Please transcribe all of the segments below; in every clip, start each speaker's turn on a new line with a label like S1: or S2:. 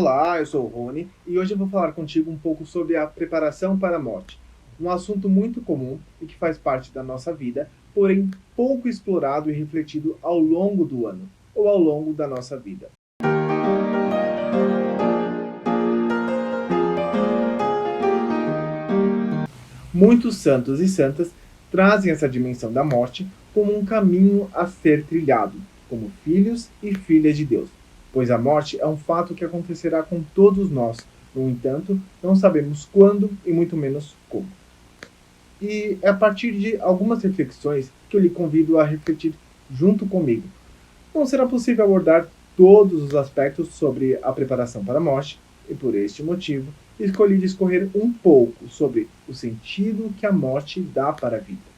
S1: Olá, eu sou o Rony e hoje eu vou falar contigo um pouco sobre a preparação para a morte. Um assunto muito comum e que faz parte da nossa vida, porém pouco explorado e refletido ao longo do ano ou ao longo da nossa vida. Muitos santos e santas trazem essa dimensão da morte como um caminho a ser trilhado, como filhos e filhas de Deus, pois a morte é um fato que acontecerá com todos nós. No entanto, não sabemos quando e muito menos como. E é a partir de algumas reflexões que eu lhe convido a refletir junto comigo. Não será possível abordar todos os aspectos sobre a preparação para a morte, e por este motivo, escolhi discorrer um pouco sobre o sentido que a morte dá para a vida.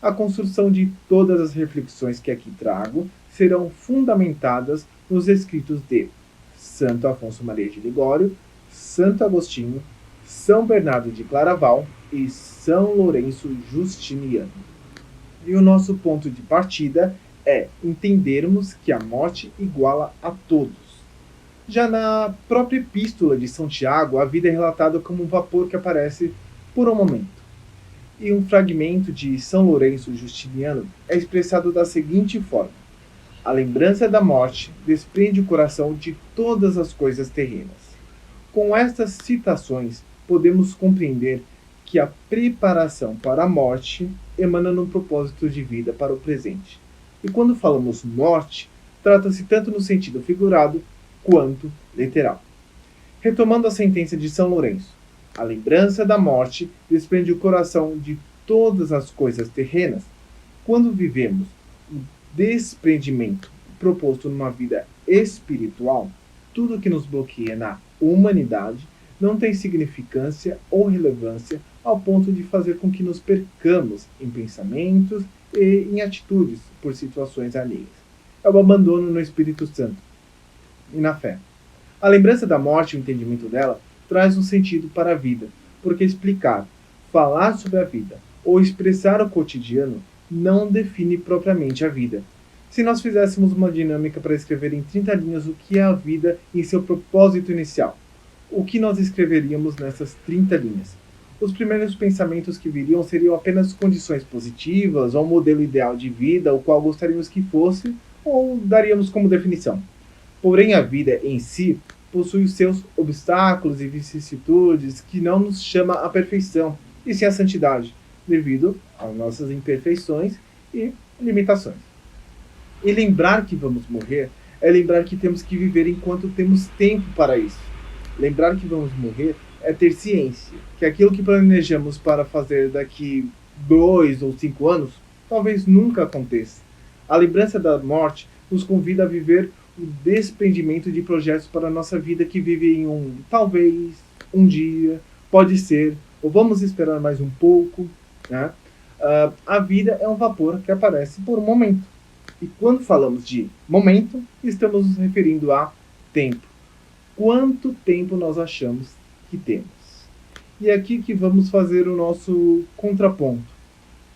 S1: A construção de todas as reflexões que aqui trago serão fundamentadas nos escritos de Santo Afonso Maria de Ligório, Santo Agostinho, São Bernardo de Claraval e São Lourenço Justiniano. E o nosso ponto de partida é entendermos que a morte iguala a todos. Já na própria epístola de São Tiago, a vida é relatada como um vapor que aparece por um momento. E um fragmento de São Lourenço Justiniano é expressado da seguinte forma: a lembrança da morte desprende o coração de todas as coisas terrenas. Com estas citações, podemos compreender que a preparação para a morte emana no propósito de vida para o presente. E quando falamos morte, trata-se tanto no sentido figurado quanto literal. Retomando a sentença de São Lourenço, a lembrança da morte desprende o coração de todas as coisas terrenas. Quando vivemos o desprendimento proposto numa vida espiritual, tudo que nos bloqueia na humanidade não tem significância ou relevância ao ponto de fazer com que nos percamos em pensamentos e em atitudes por situações alheias. É o abandono no Espírito Santo e na fé. A lembrança da morte e o entendimento dela traz um sentido para a vida, porque explicar, falar sobre a vida ou expressar o cotidiano não define propriamente a vida. Se nós fizéssemos uma dinâmica para escrever em 30 linhas o que é a vida em seu propósito inicial, o que nós escreveríamos nessas 30 linhas? Os primeiros pensamentos que viriam seriam apenas condições positivas ou um modelo ideal de vida, o qual gostaríamos que fosse, ou daríamos como definição. Porém, a vida em si possui os seus obstáculos e vicissitudes que não nos chama à perfeição, e sim à santidade, devido às nossas imperfeições e limitações. E lembrar que vamos morrer é lembrar que temos que viver enquanto temos tempo para isso. Lembrar que vamos morrer é ter ciência que aquilo que planejamos para fazer daqui 2 ou 5 anos talvez nunca aconteça. A lembrança da morte nos convida a viver o desprendimento de projetos para a nossa vida que vive em um talvez, um dia, pode ser, ou vamos esperar mais um pouco. Né? A vida é um vapor que aparece por um momento. E quando falamos de momento, estamos nos referindo a tempo. Quanto tempo nós achamos que temos? E é aqui que vamos fazer o nosso contraponto.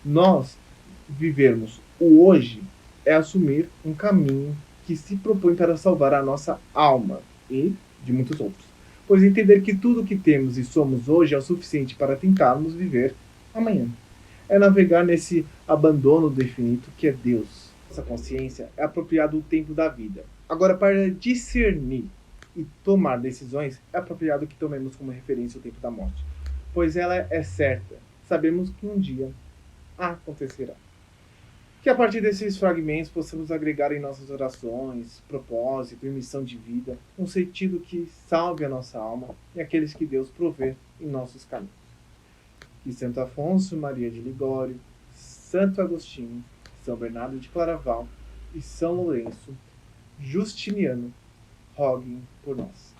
S1: Nós vivermos o hoje é assumir um caminho que se propõe para salvar a nossa alma e de muitos outros. Pois entender que tudo o que temos e somos hoje é o suficiente para tentarmos viver amanhã. É navegar nesse abandono do infinito que é Deus. Essa consciência é apropriado o tempo da vida. Agora, para discernir e tomar decisões, é apropriado que tomemos como referência o tempo da morte, pois ela é certa. Sabemos que um dia acontecerá. Que a partir desses fragmentos possamos agregar em nossas orações, propósito e missão de vida um sentido que salve a nossa alma e aqueles que Deus provê em nossos caminhos. Que Santo Afonso Maria de Ligório, Santo Agostinho, São Bernardo de Claraval e São Lourenço Justiniano roguem por nós.